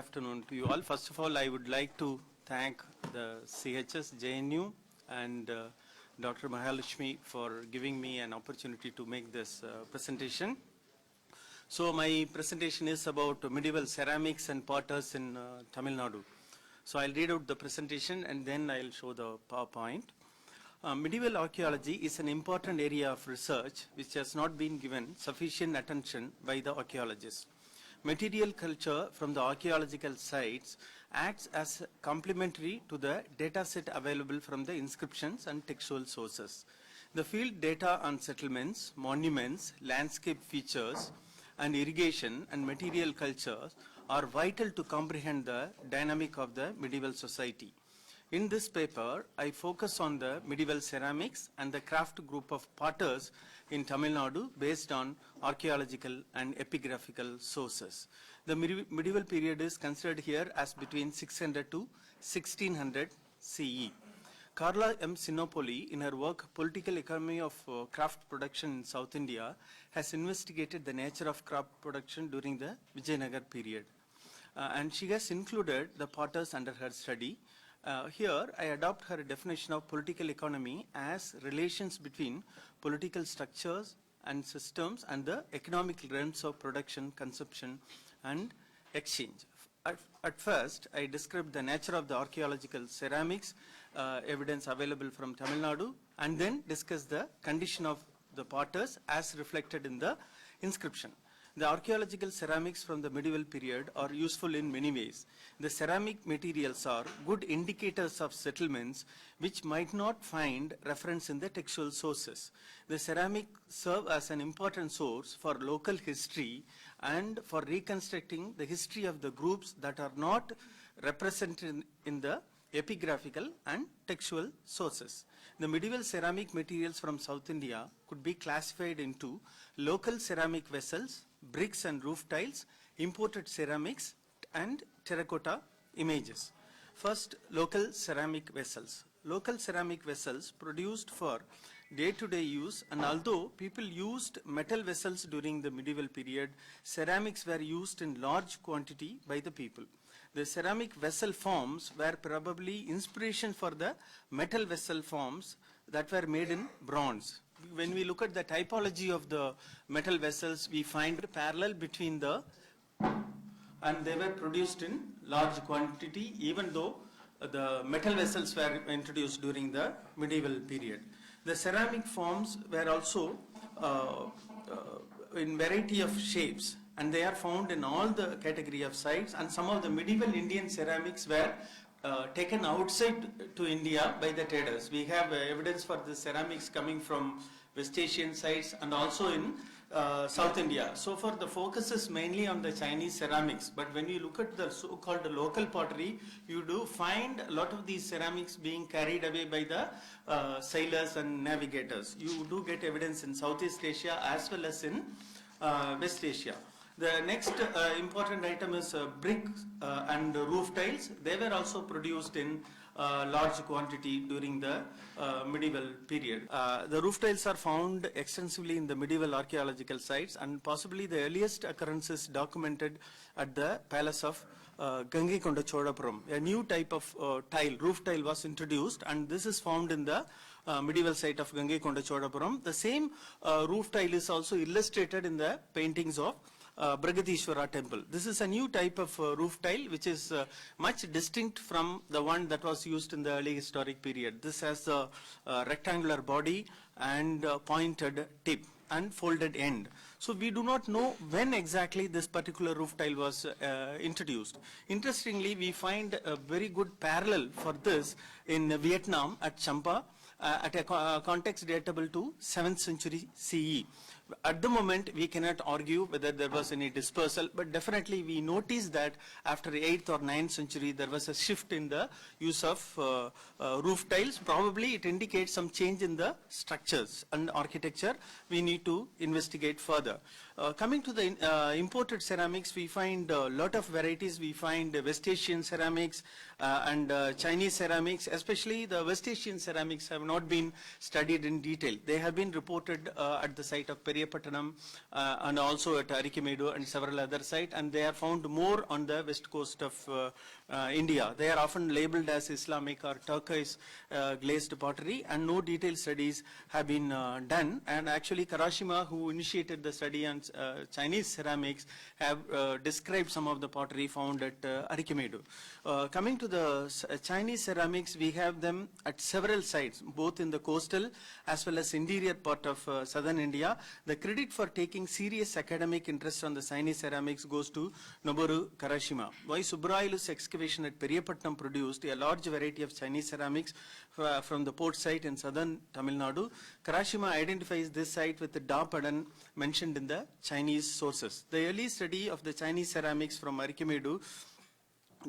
afternoon to you all. First of all, I would like to thank the CHS, JNU, and Dr. Mahalakshmi for giving me an opportunity to make this presentation. So my presentation is about medieval ceramics and potters in Tamil Nadu. So I'll read out the presentation and then I'll show the PowerPoint. Medieval archaeology is an important area of research which has not been given sufficient attention by the archaeologists. Material culture from the archaeological sites acts as complementary to the data set available from the inscriptions and textual sources. The field data on settlements, monuments, landscape features, and irrigation and material cultures are vital to comprehend the dynamic of the medieval society. In this paper, I focus on the medieval ceramics and the craft group of potters in Tamil Nadu based on archaeological and epigraphical sources. The medieval period is considered here as between 600 to 1600 CE. Carla M. Sinopoli, in her work Political Economy of Craft Production in South India, has investigated the nature of craft production during the Vijayanagar period. And she has included the potters under her study. Here, I adopt her definition of political economy as relations between political structures and systems and the economic realms of production, consumption, and exchange. At first, I described the nature of the archaeological ceramics evidence available from Tamil Nadu, and then discuss the condition of the potters as reflected in the inscription. The archaeological ceramics from the medieval period are useful in many ways. The ceramic materials are good indicators of settlements which might not find reference in the textual sources. The ceramics serve as an important source for local history and for reconstructing the history of the groups that are not represented in the epigraphical and textual sources. The medieval ceramic materials from South India could be classified into local ceramic vessels, bricks and roof tiles, imported ceramics, and terracotta images. First, local ceramic vessels. Local ceramic vessels produced for day-to-day use, and although people used metal vessels during the medieval period, ceramics were used in large quantity by the people. The ceramic vessel forms were probably inspiration for the metal vessel forms that were made in bronze. When we look at the typology of the metal vessels, we find a parallel between and they were produced in large quantity, even though the metal vessels were introduced during the medieval period. The ceramic forms were also in variety of shapes, and they are found in all the category of sites, and some of the medieval Indian ceramics were taken outside to India by the traders. We have evidence for the ceramics coming from West Asian sites and also in South India. So far the focus is mainly on the Chinese ceramics, but when you look at the so-called local pottery, you do find a lot of these ceramics being carried away by the sailors and navigators. You do get evidence in Southeast Asia as well as in West Asia. The next important item is bricks and roof tiles. They were also produced in large quantity during the medieval period. The roof tiles are found extensively in the medieval archaeological sites, and possibly the earliest occurrences documented at the palace of Gangaikonda Cholapuram. A new type of roof tile was introduced, and this is found in the medieval site of Gangaikonda Cholapuram. The same roof tile is also illustrated in the paintings of Bragadishwara temple. This is a new type of roof tile which is much distinct from the one that was used in the early historic period. This has a rectangular body and pointed tip and folded end. So we do not know when exactly this particular roof tile was introduced. Interestingly, we find a very good parallel for this in Vietnam at Champa at a context datable to 7th century CE. At the moment, we cannot argue whether there was any dispersal, but definitely we notice that after the 8th or 9th century, there was a shift in the use of roof tiles. Probably it indicates some change in the structures and architecture. We need to investigate further. Coming to the imported ceramics, we find a lot of varieties. We find West Asian ceramics and Chinese ceramics. Especially the West Asian ceramics have not been studied in detail. They have been reported at the site of Peri Periyapattanam, and also at Arikamedu and several other sites, and they are found more on the west coast of India. They are often labeled as Islamic or turquoise glazed pottery, and no detailed studies have been done. And actually Karashima, who initiated the study on Chinese ceramics, have described some of the pottery found at Arikamedu. Coming to the Chinese ceramics, we have them at several sites, both in the coastal as well as interior part of southern India. The credit for taking serious academic interest on the Chinese ceramics goes to Noboru Karashima. Why Subrailu's excavation at Periyapatnam produced a large variety of Chinese ceramics from the port site in southern Tamil Nadu. Karashima identifies this site with the Da Padan mentioned in the Chinese sources. The early study of the Chinese ceramics from Arikamedu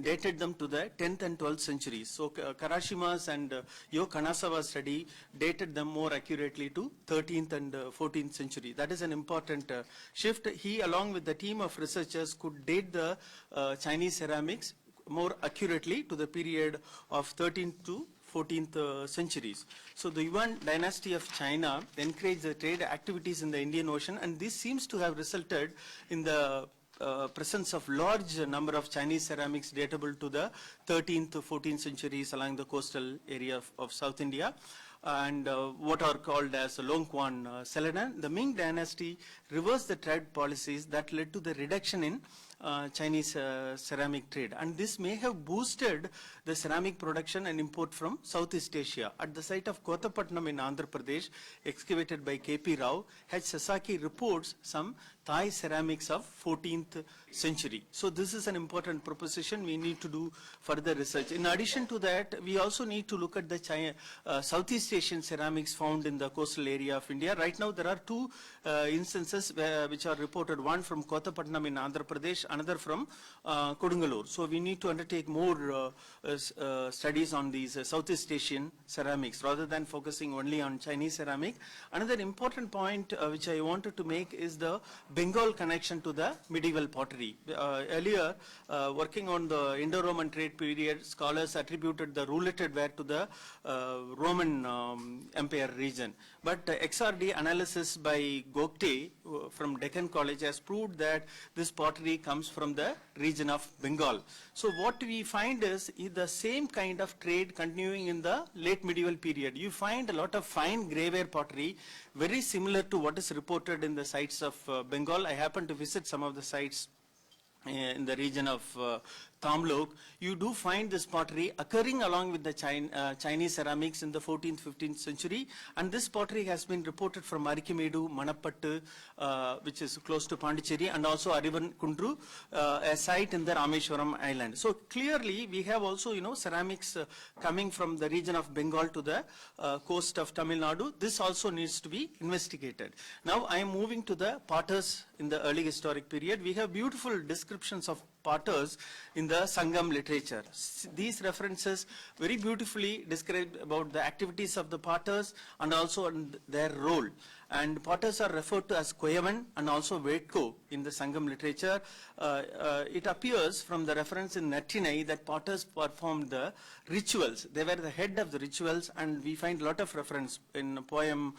dated them to the 10th and 12th centuries. So Karashima's and Yo Kanazawa's study dated them more accurately to 13th and 14th century. That is an important shift. He, along with the team of researchers, could date the Chinese ceramics more accurately to the period of 13th to 14th centuries. So the Yuan dynasty of China encouraged the trade activities in the Indian Ocean, and this seems to have resulted in the presence of large number of Chinese ceramics datable to the 13th to 14th centuries along the coastal area of South India, and what are called as Longquan Seladan. The Ming dynasty reversed the trade policies that led to the reduction in Chinese ceramic trade, and this may have boosted the ceramic production and import from Southeast Asia. At the site of Kotapatnam in Andhra Pradesh, excavated by K.P. Rao, H. Sasaki reports some Thai ceramics of 14th century. So this is an important proposition. We need to do further research. In addition to that, we also need to look at the Southeast Asian ceramics found in the coastal area of India. Right now there are two instances which are reported, one from Kotapatnam in Andhra Pradesh, another from Kodungalur. So we need to undertake more studies on these Southeast Asian ceramics rather than focusing only on Chinese ceramic. Another important point which I wanted to make is the Bengal connection to the medieval pottery. Earlier, working on the Indo-Roman trade period, scholars attributed the rouletted ware to the Roman Empire region. But XRD analysis by Gokte from Deccan College has proved that this pottery comes from the region of Bengal. So what we find is the same kind of trade continuing in the late medieval period. You find a lot of fine greyware pottery, very similar to what is reported in the sites of Bengal. I happen to visit some of the sites in the region of Tamilnadu. You do find this pottery occurring along with the Chinese ceramics in the 14th, 15th century, and this pottery has been reported from Arikamedu, Manapattu, which is close to Pondicherry, and also Arivan Kundru, a site in the Rameshwaram island. So clearly we have also, ceramics coming from the region of Bengal to the coast of Tamil Nadu. This also needs to be investigated. Now I am moving to the potters in the early historic period. We have beautiful descriptions of potters in the Sangam literature. These references very beautifully describe about the activities of the potters and also their role. And potters are referred to as Koyavan and also Vedko in the Sangam literature. It appears from the reference in Nattinai that potters performed the rituals. They were the head of the rituals, and we find a lot of reference in poem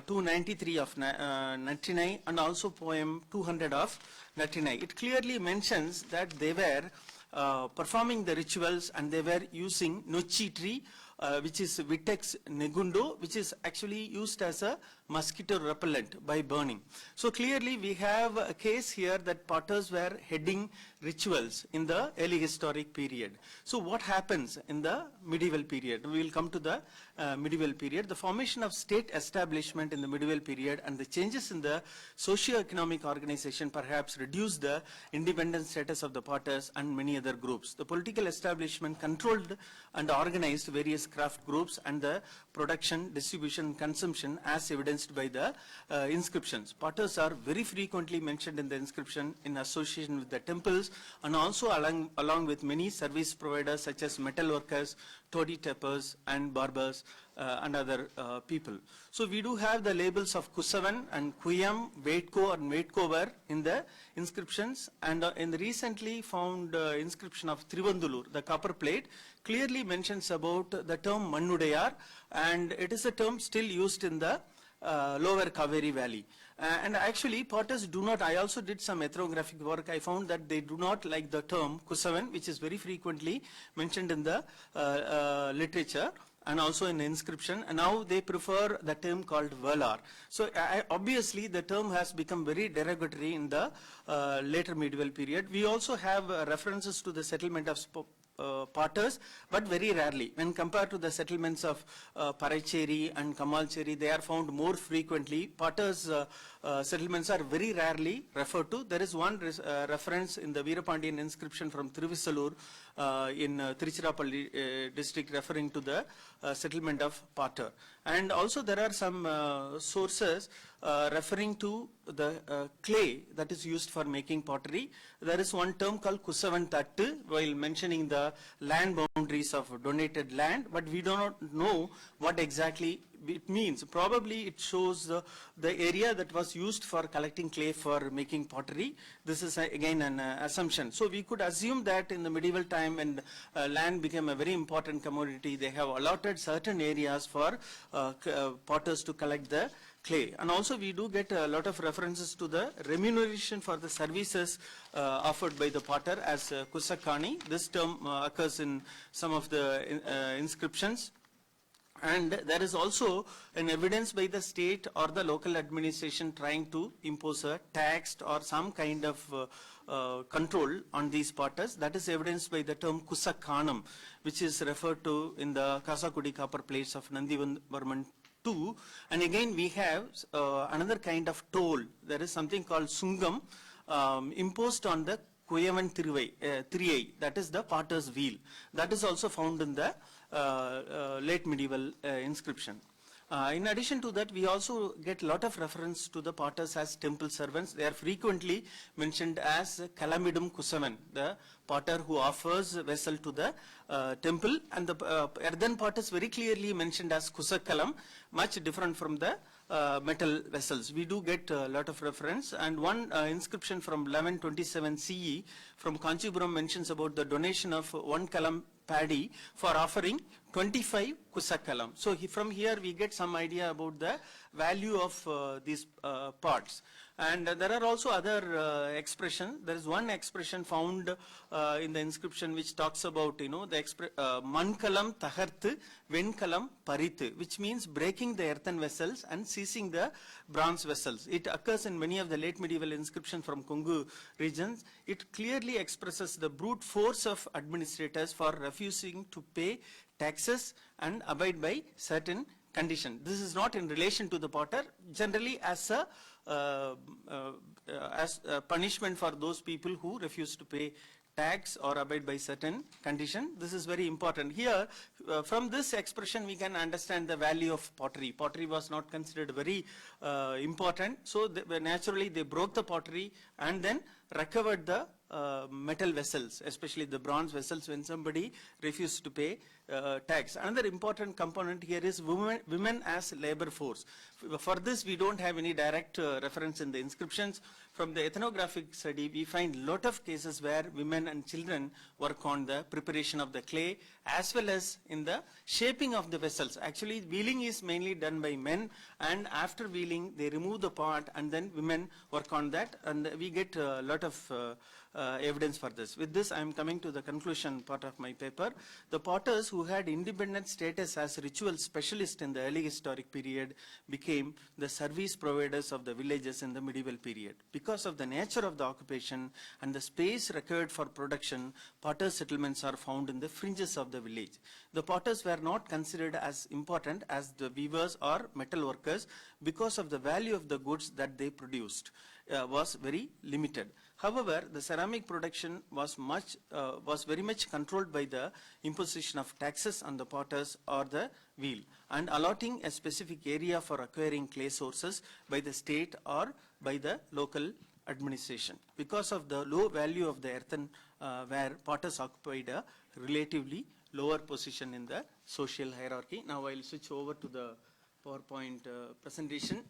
293 of Nattinai and also poem 200 of Nattinai. It clearly mentions that they were performing the rituals and they were using nochi tree, which is Vitex negundo, which is actually used as a mosquito repellent by burning. So clearly we have a case here that potters were heading rituals in the early historic period. So what happens in the medieval period? We will come to the medieval period. The formation of state establishment in the medieval period and the changes in the socio-economic organization perhaps reduced the independent status of the potters and many other groups. The political establishment controlled and organized various craft groups and the production, distribution, and consumption as evidenced by the inscriptions. Potters are very frequently mentioned in the inscription in association with the temples and also along with many service providers such as metal workers, toddy tappers, and barbers and other people. So we do have the labels of Kusavan and Kuyam, Vedko and Vedkovar in the inscriptions, and in the recently found inscription of Trivandulur, the copper plate, clearly mentions about the term Mannudayar, and it is a term still used in the lower Kaveri Valley. And actually potters do not, I also did some ethnographic work, I found that they do not like the term Kusavan, which is very frequently mentioned in the literature and also in the inscription, and now they prefer the term called Velar. So obviously the term has become very derogatory in the later medieval period. We also have references to the settlement of potters, but very rarely. When compared to the settlements of Paraicheri and Kamalcheri, they are found more frequently. Potters settlements are very rarely referred to. There is one reference in the Veerapandian inscription from Thiruvisalur in Tiruchirappalli district referring to the settlement of Potter. And also there are some sources referring to the clay that is used for making pottery. There is one term called Kusavan Tattu while mentioning the land boundaries of donated land, but we do not know what exactly it means. Probably it shows the area that was used for collecting clay for making pottery. This is again an assumption. So we could assume that in the medieval time when land became a very important commodity, they have allotted certain areas for potters to collect the clay. And also we do get a lot of references to the remuneration for the services offered by the potter as kusakani. This term occurs in some of the inscriptions. And there is also an evidence by the state or the local administration trying to impose a tax or some kind of control on these potters. That is evidenced by the term Kusakanam, which is referred to in the Kasakudi copper plates of Nandivarman II. And again we have another kind of toll. There is something called Sungam imposed on the Kuyavan Tiriyai, that is the potter's wheel. That is also found in the late medieval inscription. In addition to that, we also get a lot of reference to the potters as temple servants. They are frequently mentioned as Kalamidum Kusavan, the potter who offers a vessel to the temple, and the earthen potters very clearly mentioned as Kusakalam, much different from the metal vessels. We do get a lot of reference, and one inscription from 1127 CE from Kanchipuram mentions about the donation of 1 kalam paddy for offering 25 kusakalam. So from here we get some idea about the value of these parts. And there are also other expressions. There is one expression found in the inscription which talks about, the mankalam taharth venkalam parit, which means breaking the earthen vessels and seizing the bronze vessels. It occurs in many of the late medieval inscriptions from Kongu regions. It clearly expresses the brute force of administrators for refusing to pay taxes and abide by certain conditions. This is not in relation to the potter, generally as a punishment for those people who refuse to pay tax or abide by certain condition. This is very important. Here, from this expression, we can understand the value of pottery. Pottery was not considered very important, so naturally they broke the pottery and then recovered the metal vessels, especially the bronze vessels, when somebody refused to pay tax. Another important component here is women as labor force. For this, we don't have any direct reference in the inscriptions. From the ethnographic study, we find a lot of cases where women and children work on the preparation of the clay as well as in the shaping of the vessels. Actually, wheeling is mainly done by men, and after wheeling, they remove the pot and then women work on that, and we get a lot of evidence for this. With this, I am coming to the conclusion part of my paper. The potters who had independent status as ritual specialists in the early historic period became the service providers of the villages in the medieval period. Because of the nature of the occupation and the space required for production, potter settlements are found in the fringes of the village. The potters were not considered as important as the weavers or metal workers because of the value of the goods that they produced was very limited. However, the ceramic production was very much controlled by the imposition of taxes on the potters or the wheel, and allotting a specific area for acquiring clay sources by the state or by the local administration. Because of the low value of the earthenware, potters occupied a relatively lower position in the social hierarchy. Now I'll switch over to the PowerPoint presentation.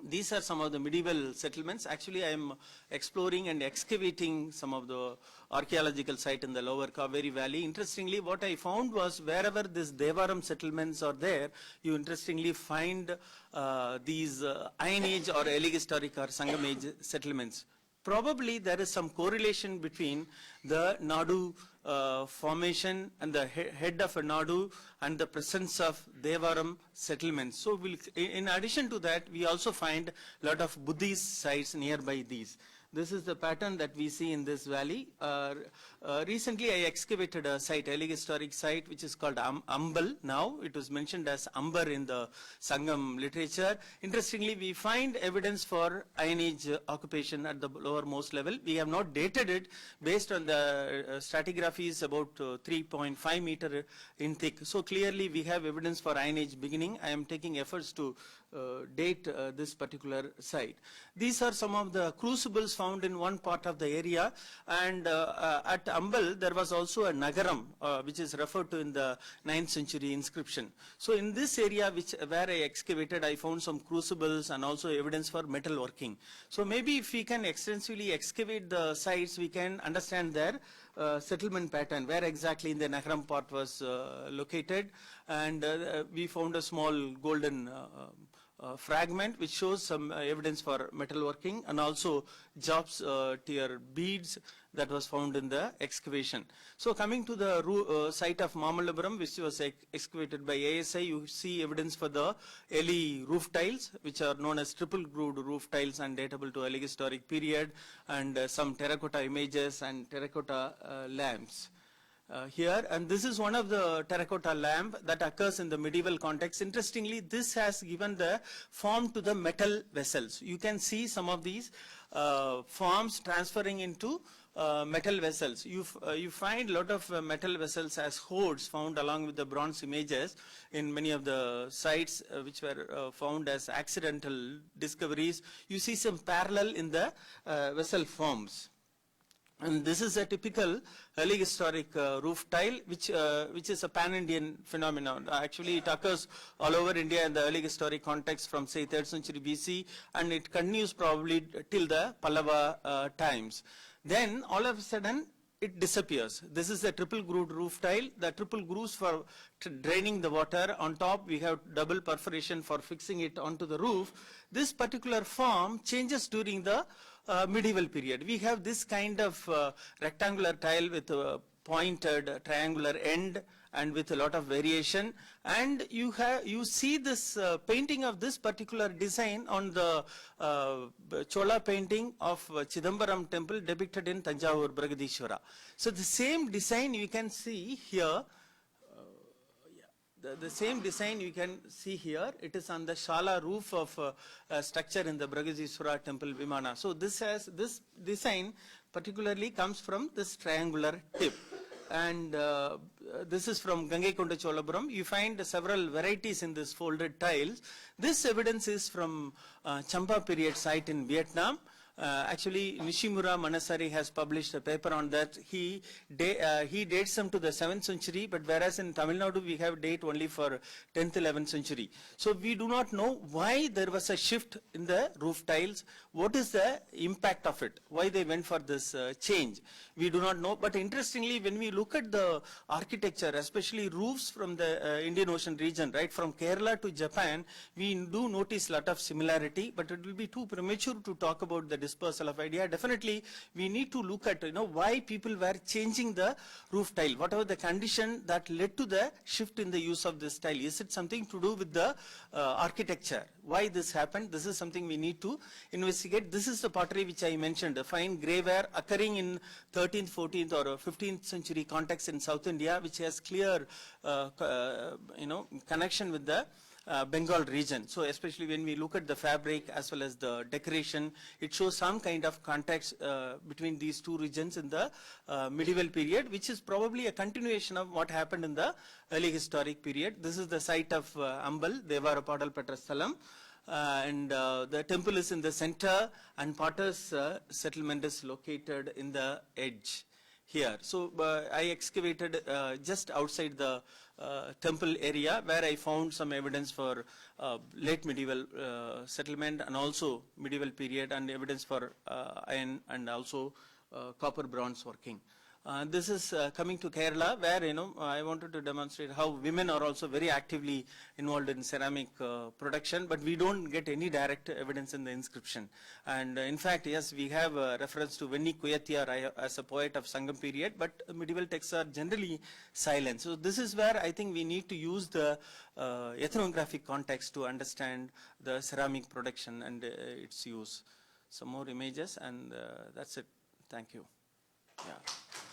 These are some of the medieval settlements. Actually, I am exploring and excavating some of the archaeological site in the lower Kaveri Valley. Interestingly, what I found was wherever these Devaram settlements are there, you interestingly find these Iron Age or early historic or Sangam Age settlements. Probably there is some correlation between the Nadu formation and the head of a Nadu and the presence of Devaram settlements. So in addition to that, we also find a lot of Buddhist sites nearby these. This is the pattern that we see in this valley. Recently, I excavated a site, early historic site, which is called Ambal now. It was mentioned as Ambar in the Sangam literature. Interestingly, we find evidence for Iron Age occupation at the lowermost level. We have not dated it based on the stratigraphy is about 3.5 meter in thick. So clearly, we have evidence for Iron Age beginning. I am taking efforts to date this particular site. These are some of the crucibles found in one part of the area, and at Ambal there was also a Nagaram which is referred to in the 9th century inscription. So in this area where I excavated, I found some crucibles and also evidence for metal working. So maybe if we can extensively excavate the sites, we can understand their settlement pattern, where exactly in the Nagaram part was located, and we found a small golden fragment which shows some evidence for metalworking, and also jobs tier beads that was found in the excavation. So coming to the site of Mamallapuram, which was excavated by ASI, you see evidence for the early roof tiles, which are known as triple grooved roof tiles and datable to early historic period, and some terracotta images and terracotta lamps. Here, and this is one of the terracotta lamp that occurs in the medieval context. Interestingly, this has given the form to the metal vessels. You can see some of these forms transferring into metal vessels. You find a lot of metal vessels as hoards found along with the bronze images in many of the sites which were found as accidental discoveries. You see some parallel in the vessel forms. And this is a typical early historic roof tile, which is a pan-Indian phenomenon. Actually, it occurs all over India in the early historic context from, say, 3rd century BC, and it continues probably till the Pallava times. Then, all of a sudden, it disappears. This is a triple grooved roof tile. The triple grooves for draining the water. On top, we have double perforation for fixing it onto the roof. This particular form changes during the medieval period. We have this kind of rectangular tile with a pointed triangular end and with a lot of variation, and you see this painting of this particular design on the Chola painting of Chidambaram temple depicted in Tanjavur Bragadishwara. So the same design you can see here. The same design you can see here. It is on the Shala roof of a structure in the Bragadishwara temple Vimana. So this design particularly comes from this triangular tip. And this is from Gangaikonda Cholapuram. You find several varieties in this folded tiles. This evidence is from Champa period site in Vietnam. Actually, Nishimura Manasari has published a paper on that. He dates them to the 7th century, but whereas in Tamilnadu we have date only for 10th, 11th century. So we do not know why there was a shift in the roof tiles. What is the impact of it? Why they went for this change? We do not know. But interestingly, when we look at the architecture, especially roofs from the Indian Ocean region, right from Kerala to Japan, we do notice a lot of similarity, but it will be too premature to talk about the dispersal of idea. Definitely, we need to look at why people were changing the roof tile. Whatever the condition that led to the shift in the use of this tile. Is it something to do with the architecture? Why this happened? This is something we need to investigate. This is the pottery which I mentioned, a fine greyware occurring in 13th, 14th or 15th century context in South India, which has clear connection with the Bengal region. So especially when we look at the fabric as well as the decoration, it shows some kind of context between these two regions in the medieval period, which is probably a continuation of what happened in the early historic period. This is the site of Ambal, Devara Padal Petrastalam. And the temple is in the center, and Potter's settlement is located in the edge here. So I excavated just outside the temple area where I found some evidence for late medieval settlement and also medieval period, and evidence for iron and also copper bronze working. This is coming to Kerala, where I wanted to demonstrate how women are also very actively involved in ceramic production, but we don't get any direct evidence in the inscription. And in fact, yes, we have a reference to Venni Kuyatiyar as a poet of Sangam period, but medieval texts are generally silent. So this is where I think we need to use the ethnographic context to understand the ceramic production and its use. Some more images, and that's it. Thank you. Yeah.